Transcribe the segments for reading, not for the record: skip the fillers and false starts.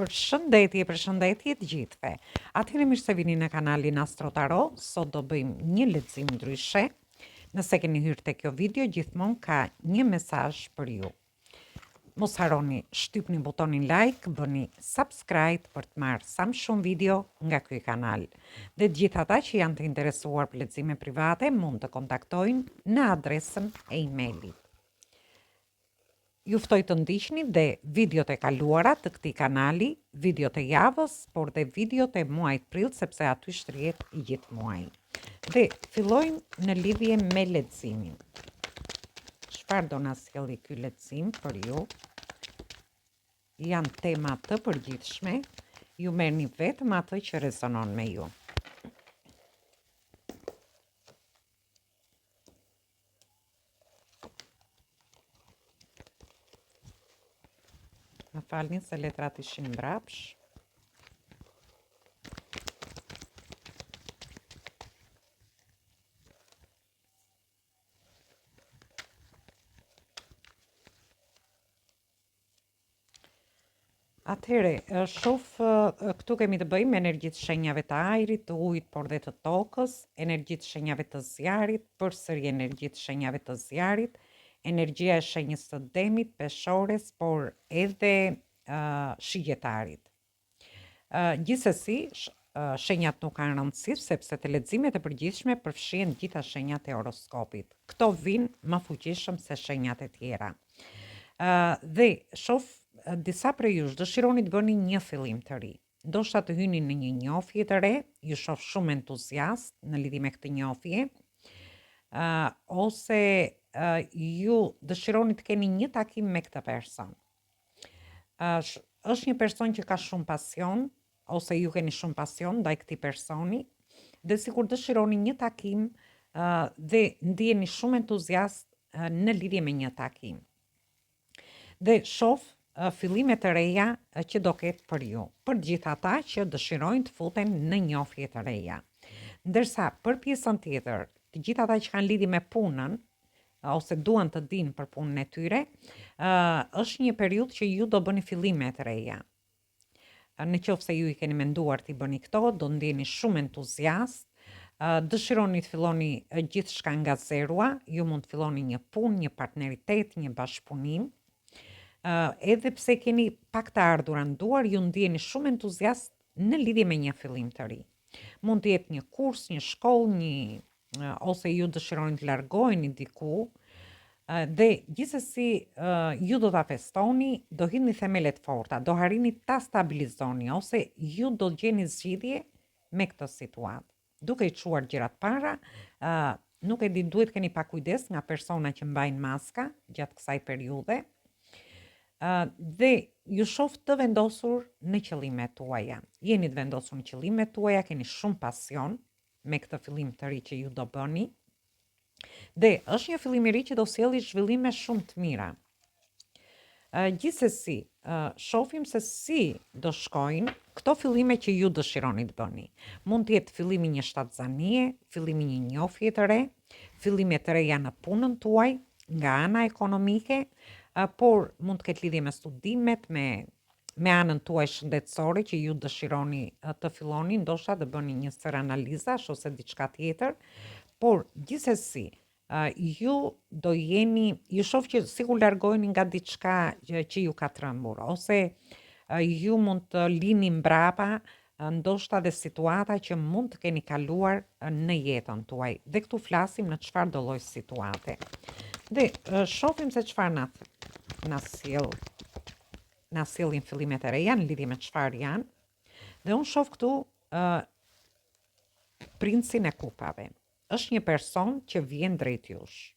Përshëndetje të gjithëve. Atëherë mirë se vini në kanalin Astro Tarot. Sot do bëjmë një lexim ndryshe. Nëse keni hyrë te kjo video, gjithmonë ka një mesazh për ju. Mos harroni shtypni butonin like, bëni subscribe për të marrë sa më shumë video nga ky kanal. Dhe të gjithë ata që janë të interesuar për lexime private mund të kontaktojnë në adresën e emailit. Ju ftoj të ndiqni dhe videot e kaluara të këtij kanali, videot e javës, por dhe videot e muajit prill, sepse aty shtrihet i gjithë muaji. Dhe fillojmë në lidhje me leximin. Çfarë do na sjelli ky lexim për ju? Janë tema të përgjithshme, ju merrni vetëm atë që rezonon me ju. Më falni se letrat ishin mbrapsh. Atëhere, shoh këtu kemi të bëjmë me energjitë shenjave të ajrit, të ujit, por dhe të tokës, energjitë shenjave të zjarit, përsëri energjitë shenjave të zjarit, energjia e shenjës së demit, peshores, por edhe shigetarit. Gjithsesi, shenjat nuk kanë rëndësi, sepse të leximet e përgjithshme përfshihen gjitha shenjat e horoskopit. Këto vinë më fuqishëm se shenjat e tjera. Dhe shoh disa prej jush dëshironi të bëni një fillim të ri. Ndoshta të hyni në një njohje të re, ju shoh shumë entuziast në lidhje me këtë njohje, ose ju dëshironi të keni një takim me këtë person. Është një person që ka shumë pasion, ose ju keni shumë pasion ndaj këtij personi, dhe sikur dëshironi një takim dhe ndiheni shumë entuziast në lidhje me një takim. Dhe shoh fillime të reja që do ketë për ju, për gjithë ata që dëshirojnë të futen në njohje të reja. Ndërsa për pjesën tjetër, të gjithë ata që kanë lidhje me punën, ose duan të dinë për punën e tyre, është një periudhë që ju do bëni fillime të reja. Në qoftë se ju i keni menduar të i bëni këto, do ndjeni shumë entuziast, dëshironi të filloni gjithçka nga zerua, ju mund të filloni një punë, një partneritet, një bashkëpunim. Edhe pse keni pak të ardhura në duar, ju ndjeni shumë entuziast në lidhje me një fillim të ri. Mund të jetë një kurs, një shkollë, ose ju dëshironi të largoheni diku, dhe gjithsesi ju do ta festoni, do hidhni themelet forta, do harrini ta stabilizoni, ose ju do gjeni zgjidhje me këtë situatë. Duke i çuar gjërat para, nuk e di, duhet keni pak kujdes nga persona që mbajnë maska gjatë kësaj periudhe. Dhe ju shoh të vendosur në qëllimet tuaja. Jeni të vendosur në qëllimet tuaja, keni shumë pasion me këtë fillim të ri që ju do bëni. Dhe është një fillim i ri që do sjellë zhvillime shumë të mira. Gjithsesi, shohim se si do shkojnë këto fillime që ju dëshironi të bëni. Mund të jetë fillimi një shtatzanie, fillimi një njohje të re, fillime të reja në punën tuaj, nga ana ekonomike, por mund të ketë lidhje me studimet, me anën tuaj shëndetësore që ju dëshironi të filloni, ndoshta të bëni një sër analizash ose diçka tjetër, por gjithsesi ju do jeni, ju shoh që sikur largoheni nga diçka që ju ka trembur, ose ju mund të lini mbrapa ndoshta dhe situata që mund të keni kaluar në jetën tuaj. Dhe këtu flasim në çfarë do lloj situate. Dhe shohim se çfarë na sjellin fillimet e reja në lidhje me çfarë janë. Dhe unë shoh këtu princin e kupave. Është një person që vjen drejt jush.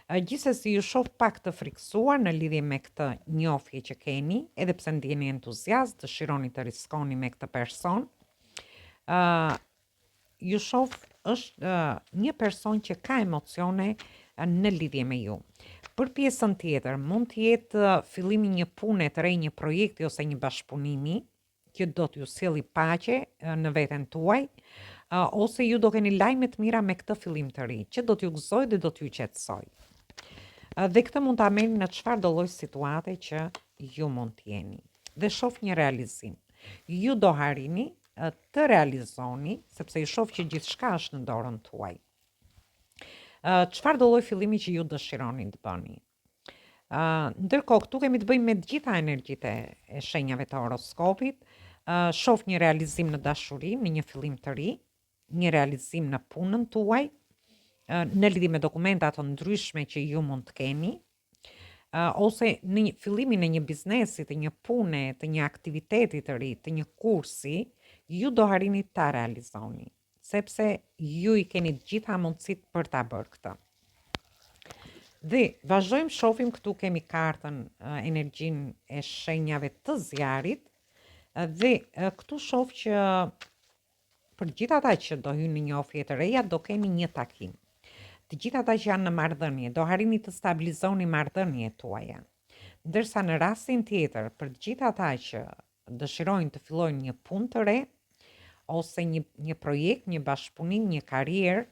Gjithsesi ju shoh pak të friksuar në lidhje me këtë njohje që keni, edhe pse ndjeni entuziast, dëshironi të riskoni me këtë person. Ju shoh është një person që ka emocione në lidhje me ju. Për pjesën tjetër, mund të jetë fillimi një pune të re, një projekti ose një bashkëpunimi që do t'ju sjelli paqe në veten tuaj, ose ju do keni lajme të mira me këtë fillim të ri, që do t'ju gëzoj dhe do t'ju qetësoj. Dhe këtë mund ta merrni në çfarë do lloj situate që ju mund të jeni. dhe shoh një realizim. Ju do harini të realizoni, sepse ju shoh që gjithçka është në dorën tuaj. Çfarë do lloj fillimi që ju dëshironi të bëni? Ndërkohë këtu kemi të bëjmë me të gjitha energjitë e shenjave të horoskopit. Shoh një realizim në dashuri, në një fillim të ri, një realizim në punën tuaj, në lidhje me dokumenta të ndryshme që ju mund të keni, ose në fillimin e një biznesi, të një pune, të një aktiviteti të ri, të një kursi, ju do harini ta realizoni, sepse ju i keni të gjitha mundësit për ta bërë këtë. Dhe vazhdojmë shohim këtu kemi kartën energjinë e shenjave të zjarit dhe këtu shoh që për gjithë ata që do hynë në njohje të reja do keni një takim. Të gjithë ata që janë në marrëdhënie do harini të stabilizoni marrëdhëniet tuaja. Ndërsa në rastin tjetër, për të gjithë ata që dëshirojnë të fillojnë një punë të re ose një projekt, një bashkëpunim, një karrierë,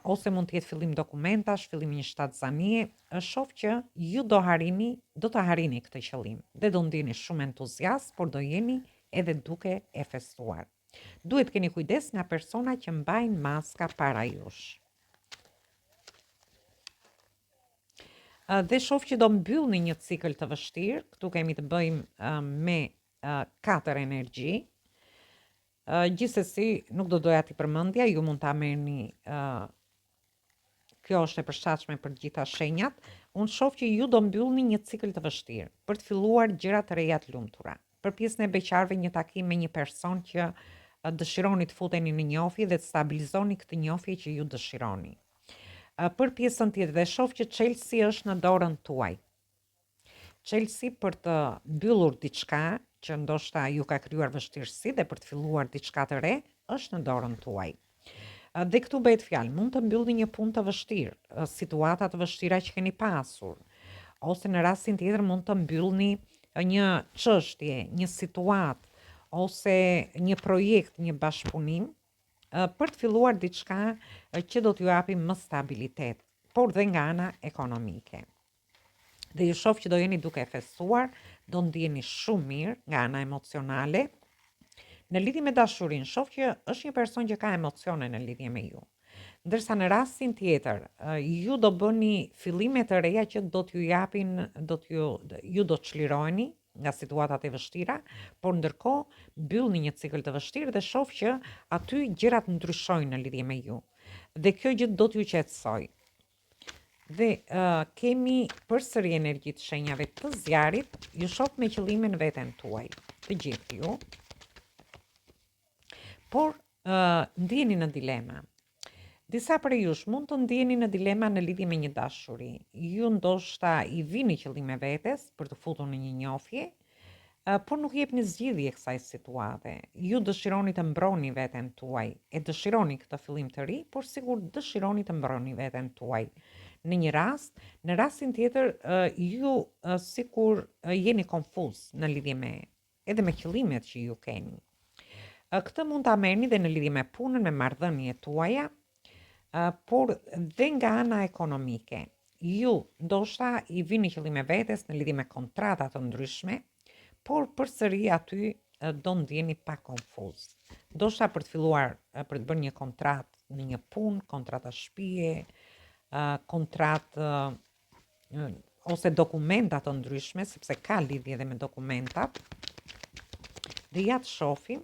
ose mund të jetë fillim dokumentash, fillim një shtatzanie, është shoh që ju do të harini këtë qëllim dhe do ndjeni shumë entuziast, por do jeni edhe duke e festuar. Duhet keni kujdes nga persona që mbajnë maska para jush. Dhe shoh që do mbyllni një cikël të vështirë, këtu kemi të bëjmë me 4 energji. Gjithsesi, nuk do doja t'i përmendja, ju mund ta merrni, kjo është e përshtatshme për gjitha shenjat. Unë shoh që ju do mbyllni një cikël të vështirë për të filluar gjëra të reja të lumtura. Për pjesën e beqarëve, një takim me një person që dëshironi të futeni në njohje dhe të stabilizoni këtë njohje që ju dëshironi. Për pjesën tjetër, dhe shoh që çelësi është në dorën tuaj. Çelësi për të mbyllur diçka që ndoshta ju ka krijuar vështirësi dhe për të filluar diçka të re, është në dorën tuaj. Dhe këtu bëhet fjalë, mund të mbyllni një punë të vështirë, situata të vështira që keni pasur, ose në rastin tjetër mund të mbyllni një çështje, një situatë ose një projekt, një bashkëpunim, për të filluar diçka që do t'ju japi më stabilitet, por dhe nga ana ekonomike. Dhe ju shoh që do jeni duke festuar, do ndjeni shumë mirë nga ana emocionale. Në lidhje me dashurinë, shoh që është një person që ka emocione në lidhje me ju. Ndërsa në rastin tjetër, ju do bëni fillime të reja që do t'ju japin, ju do çliroheni nga situatat e vështira, por ndërkohë mbyllni një cikël të vështirë dhe shoh që aty gjërat ndryshojnë në lidhje me ju. Dhe kjo gjë do t'ju qetësoj. Dhe kemi përsëri energjitë shenjave të zjarit, ju shoh me qëllime në veten tuaj, të gjithë ju. Por ndjeni në dilema. Disa prej jush mund të ndjeni në dilema në lidhje me një dashuri. Ju ndoshta i vini qëllime vetes për të futur në një njohje, por nuk jepni zgjidhje kësaj situate. Ju dëshironi të mbroni veten tuaj, e dëshironi këtë fillim të ri, por sigur dëshironi të mbroni veten tuaj. Në një rast, në rastin tjetër, ju sikur jeni konfuz në lidhje edhe me qëllimet që ju keni. Këtë mund ta merrni dhe në lidhje me punën, me marrëdhëniet tuaja, por dhe nga ana ekonomike. Ju ndoshta i vini qëllime vetes në lidhje me kontrata të ndryshme, por përsëri aty do ndjeni pa konfuz. Ndoshta për të filluar, për të bërë një kontratë në një punë, kontrata shtëpie, kontratë ose dokumenta të ndryshme, sepse ka lidhje edhe me dokumentat. Dhe ja të shohim,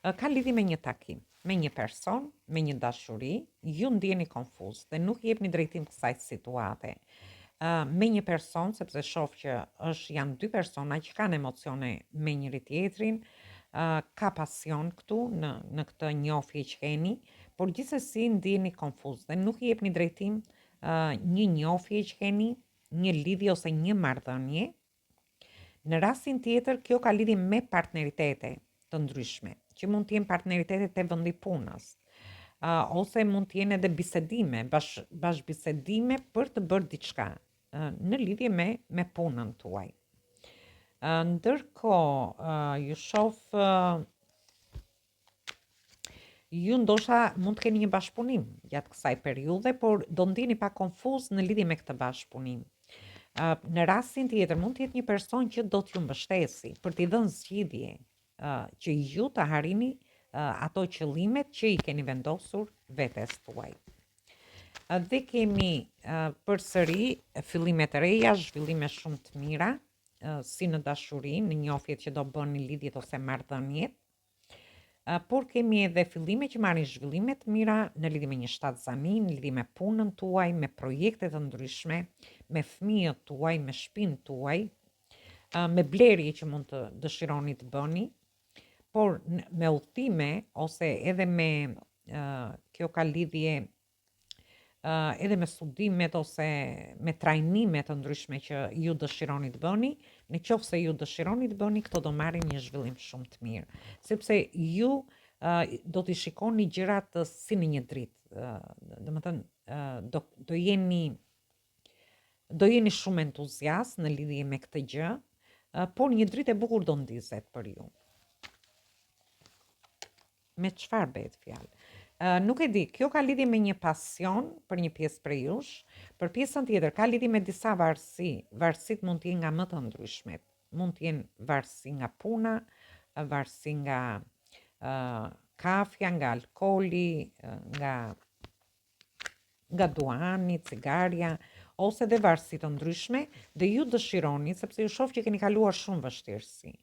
ka lidhje me një takim, me një person, me një dashuri, ju ndjeni konfuz dhe nuk jepni drejtim kësaj situate. Me një person, sepse shoh që janë 2 persona që kanë emocione me njëri tjetrin, ka pasion këtu në këtë njohje që keni, por gjithsesi ndjeni konfuz dhe nuk jepni drejtim një njohje që keni, një lidhje ose një marrëdhënie. Në rastin tjetër, kjo ka lidhje me partneritete të ndryshme, që mund të jenë partneritete të vendi punës, ose mund të jenë edhe bisedime, bashkëbisedime për të bërë diçka në lidhje me punën tuaj. Ndërkohë, ju shoh ju ndoshta mund të keni një bashkëpunim gjatë kësaj periudhe, por do ndjeni pa konfuz në lidhje me këtë bashkëpunim. Në rastin tjetër mund të jetë një person që do t'ju mbështesi për t'i dhënë zgjidhje që ju të harrini ato qëllimet që i keni vendosur vetes tuaj. Dhe kemi përsëri fillime të reja, zhvillime shumë të mira, si në dashuri, në njohjet që do bëni lidhjet ose marrëdhëniet, por kemi edhe fillime që marrin zhvillime të mira në lidhje me një shtatzani, në lidhje me punën tuaj, me projekte të ndryshme, me fëmijët tuaj, me shtëpinë tuaj, me blerje që mund të dëshironi të bëni, por me udhëtime ose edhe me kjo ka lidhje edhe me studimet ose me trajnimet të ndryshme që ju dëshironi të bëni, në qoftë se ju dëshironi të bëni, këto do marrin një zhvillim shumë të mirë, sepse ju do t'i shikoni gjërat si në një dritë, do jeni shumë entuziast në lidhje me këtë gjë, por një dritë e bukur do ndizet për ju. Me çfarë bëhet fjalë? Nuk e di, kjo ka lidhje me një pasion për një pjesë prej jush, për pjesën tjetër ka lidhje me disa varësi. Varësit mund të jenë nga më të ndryshmet. Mund të jenë varësi nga puna, varësi nga kafja, nga alkooli, nga duani, cigarja, ose dhe varësi të ndryshme, dhe ju dëshironi, sepse ju shoh që keni kaluar shumë vështirësi.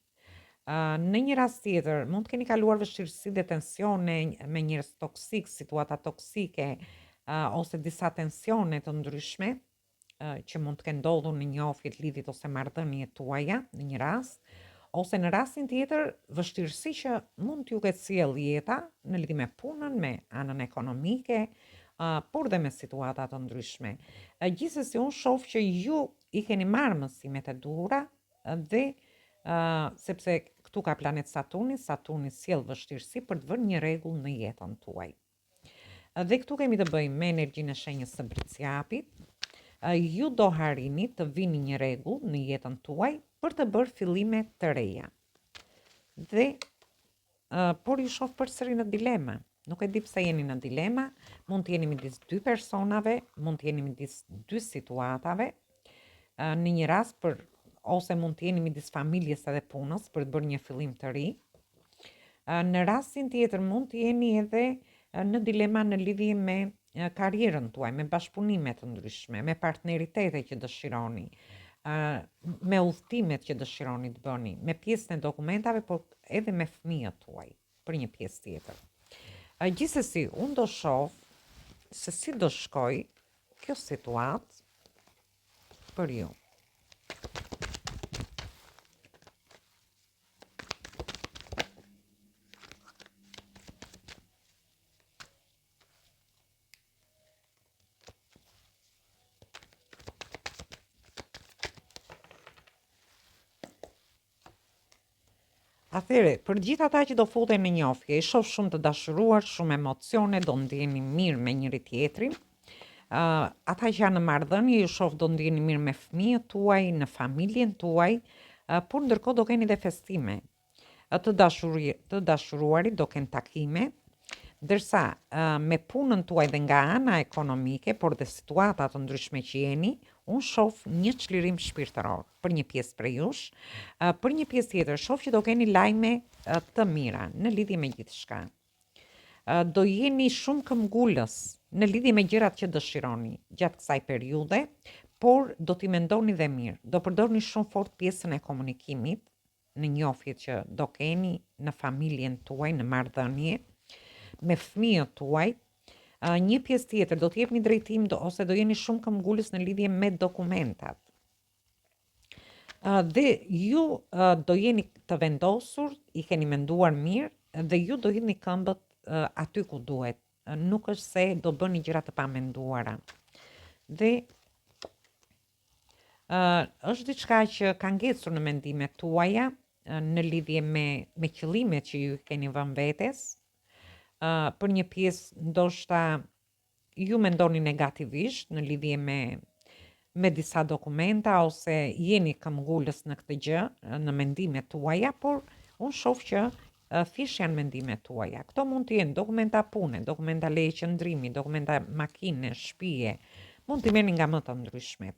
Në një rast tjetër, mund të keni kaluar vështirësi dhe tensione me njerëz toksik, situata toksike, ose disa tensione të ndryshme që mund të kenë ndodhur në njohjet, lidhjet ose marrëdhëniet tuaja në një rast, ose në rastin tjetër vështirësi që mund t'ju ketë sjell jeta në lidhje me punën, me anën ekonomike, por dhe me situata të ndryshme. Gjithsesi unë shoh që ju i keni marrë mësimet e duhura dhe sepse këtu ka planet Saturni sjell vështirësi për të vënë një rregull në jetën tuaj. Dhe këtu kemi të bëjmë me energjinë e shenjës së Briciapit. Ju do harrini të vini një rregull në jetën tuaj për të bërë fillime të reja. Dhe por ju shoh përsëri në dilema. Nuk e di pse jeni në dilema, mund të jeni midis dy personave, mund të jeni midis dy situatave, në një rast ose mund të jeni midis familjes edhe punës për të bërë një fillim të ri. Në rastin tjetër mund të jeni edhe në dilema në lidhje me karrierën tuaj, me bashkëpunime të ndryshme, me partneritete që dëshironi, me udhëtimet që dëshironi të bëni, me pjesën e dokumentave, por edhe me fëmijët tuaj për një pjesë tjetër. Gjithsesi, unë do shoh se si do shkoj kjo situatë për ju. Atëre, për gjithë ata që do futen në njohje, i shoh shumë të dashuruar, shumë emocione, do ndjeni mirë me njëri tjetrin. Ata që janë në marrëdhënie, ju shoh do ndjeni mirë me fëmijët tuaj, në familjen tuaj, por ndërkohë do keni dhe festime. Të dashuruarit do kenë takime, ndërsa me punën tuaj dhe nga ana ekonomike, por dhe situata të ndryshme që jeni, unë shoh një çlirim shpirtëror për një pjesë prej jush, për një pjesë tjetër shoh që do keni lajme të mira në lidhje me gjithçka. Do jeni shumë këmbgulës në lidhje me gjërat që dëshironi gjatë kësaj periudhe, por do t'i mendoni dhe mirë. Do përdorni shumë fort pjesën e komunikimit në njohjet që do keni në familjen tuaj, në marrëdhënie, me fëmijët tuaj. Një pjesë tjetër do t'jepni drejtim ose do jeni shumë këmbgulës në lidhje me dokumentat. Dhe ju do jeni të vendosur, i keni menduar mirë dhe ju do hidhni këmbët aty ku duhet. Nuk është se do bëni gjëra të pamenduara. Dhe është diçka që ka ngecur në mendimet tuaja në lidhje me qëllimet që ju keni vënë vetes. Për një pjesë ndoshta ju mendoni negativisht në lidhje me disa dokumenta ose jeni këmbgulës në këtë gjë, në mendimet tuaja, por unë shoh që thjesht janë mendimet tuaja. Këto mund të jenë dokumenta pune, dokumenta leje qëndrimi, dokumenta makine, shtëpie, mund të merrni nga më të ndryshmet.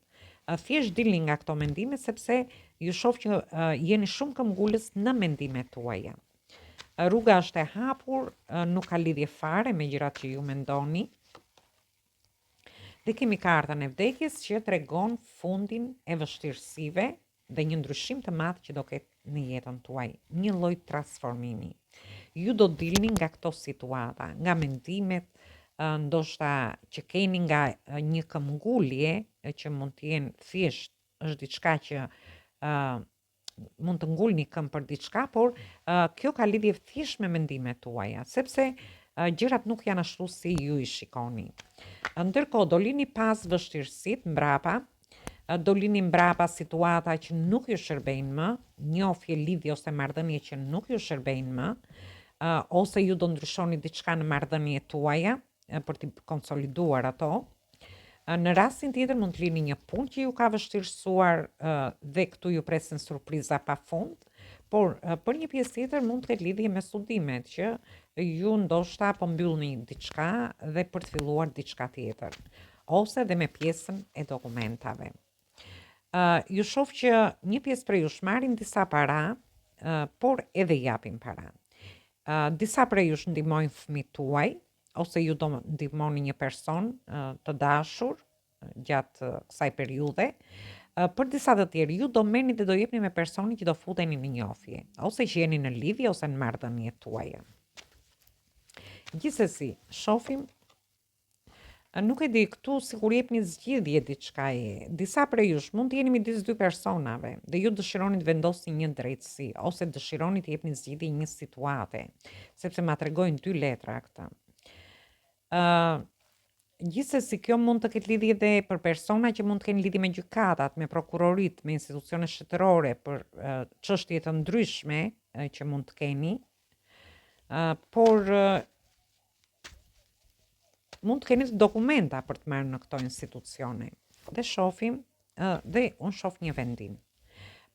Thjesht dilni nga këto mendime sepse ju shoh që jeni shumë këmbgulës në mendimet tuaja. Rruga është e hapur, nuk ka lidhje fare me gjërat që ju mendoni. Dhe kemi kartën e vdekjes që tregon fundin e vështirësive dhe një ndryshim të madh që do ketë në jetën tuaj, një lloj transformimi. Ju do dilni nga këto situata, nga mendimet ndoshta që keni nga një këmbgulje që mund të jenë thjesht është diçka që mund të ngulni këmbë për diçka, por kjo ka lidhje thjesht me mendimet tuaja, sepse gjërat nuk janë ashtu si ju i shikoni. Ndërkohë do lini pas vështirësitë mbrapa, do lini mbrapa situata që nuk ju shërbejnë më, njofje, lidhje ose marrëdhënie që nuk ju shërbejnë më, ose ju do ndryshoni diçka në marrëdhëniet tuaja për të konsoliduar ato. Në rastin tjetër mund të lini një punë që ju ka vështirësuar dhe këtu ju presin surpriza pafund, por për një pjesë tjetër mund të ketë lidhje me studimet që ju ndoshta po mbyllni diçka dhe për të filluar diçka tjetër, ose dhe me pjesën e dokumentave. Ju shoh që një pjesë prej jush marrin disa para, por edhe japin para. Disa prej jush ndihmojnë fëmijët tuaj, ose ju do ndihmoni një person të dashur gjatë kësaj periudhe. Për disa të tjerë, ju do merrni dhe do jepni me personin që do futeni në njofje, ose që jeni në lidhje ose në marrëdhënie tuaja. Gjithsesi, shohim, nuk e di këtu sikur jepni zgjidhje diçkaje. Disa prej jush mund të jeni midis dy personave dhe ju dëshironi të vendosni një drejtësi ose dëshironi të jepni zgjidhje një situate, sepse ma tregojnë dy letra këta. Gjithsesi kjo mund të ketë lidhje dhe për persona që mund të kenë lidhje me gjykatat, me prokurorit, me institucione shtetërore, për çështje të ndryshme që mund të keni, por mund të keni dokumenta për të marrë në këto institucione. Dhe shohim, dhe unë shoh një vendim.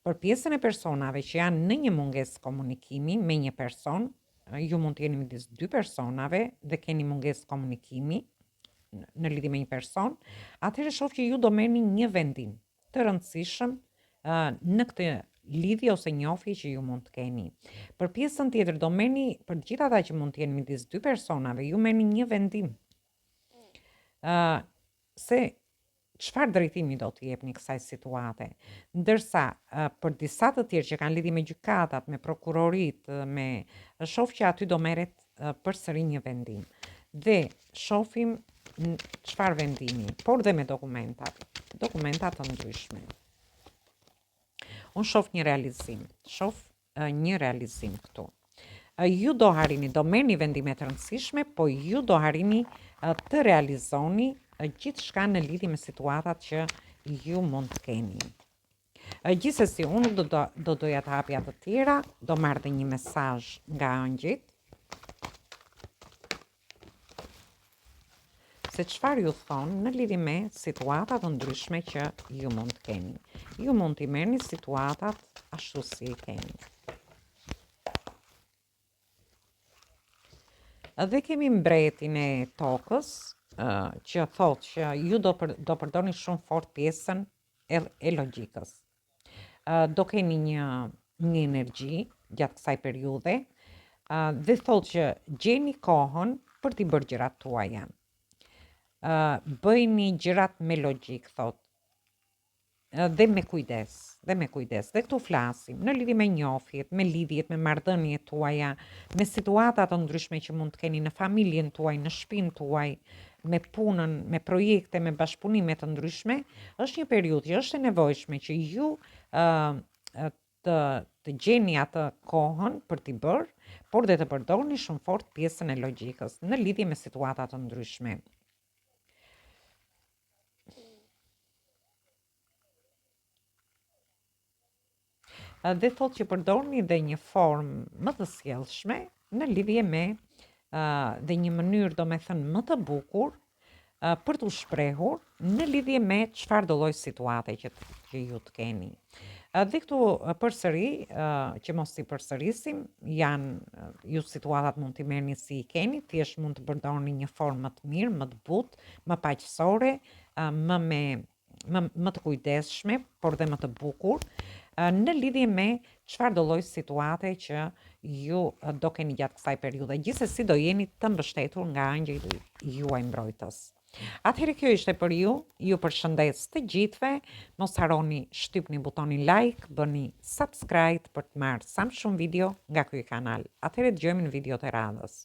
Për pjesën e personave që janë në një mungesë komunikimi me një person, ju mund të jeni midis dy personave dhe keni mungesë komunikimi në lidhje me një person, atëherë shoh që ju do merrni një vendim të rëndësishëm në këtë lidhje ose njofje që ju mund të keni. Për pjesën tjetër do merrni, për të gjithë ata që mund të jenë midis dy personave, ju merrni një vendim. Se çfarë drejtimi do të jepni kësaj situate, ndërsa për disa të tjerë që kanë lidhje me gjykatat, me prokurorit, shoh që aty do merret përsëri një vendim. Dhe shohim çfarë vendimi, por dhe me dokumenta të ndryshme. Unë shoh një realizim këtu. Ju do harini, do merrni vendime të rëndësishme, po ju do harini të realizoni gjithçka në lidhje me situatat që ju mund të keni. Gjithsesi, unë nuk do doja të hapja të tjera, do marrë dhe një mesazh nga angjit, se çfarë ju thonë në lidhje me situatat të ndryshme që ju mund të keni. Ju mund t'i merrni situatat ashtu si i keni. Dhe kemi mbretin e tokës, që thotë që ju do përdorni shumë fort pjesën e logjikës. Do keni një energji gjatë kësaj periudhe, dhe thotë që gjeni kohën për t'i bërë gjërat tuaja. Bëjni gjërat me logjik, thotë, dhe me kujdes. Dhe këtu flasim në lidhje me njofjet, me lidhjet, me marrëdhëniet tuaja, me situata të ndryshme që mund të keni në familjen tuaj, në shtëpinë tuaj, me punën, me projekte, me bashkëpunime të ndryshme. Është një periudhë që është e nevojshme që ju të gjeni atë kohën për t'i bërë, por dhe të përdorni shumë fort pjesën e logjikës në lidhje me situata të ndryshme. Dhe thotë që përdorni dhe një formë më të sjellshme në lidhje me dhe një mënyrë, do me thënë, më të bukur për t'u shprehur në lidhje me çfarë do lloj situate që ju të keni. Dhe këtu përsëri, që mos i përsërisim, janë ju situatat mund t'i merrni si i keni, thjesht mund të përdorni një formë më të mirë, më të butë, më paqësore, më me më të kujdesshme, por dhe më të bukur, në lidhje me çfarë do lloj situate që ju do keni gjatë kësaj periudhe. Gjithsesi do jeni të mbështetur nga angjëlli juaj mbrojtës. Atëherë kjo ishte për ju përshëndes të gjithëve, mos harroni shtypni butonin like, bëni subscribe për të marrë sa më shumë video nga ky kanal. Atëherë dëgjojmë në videot e radhës.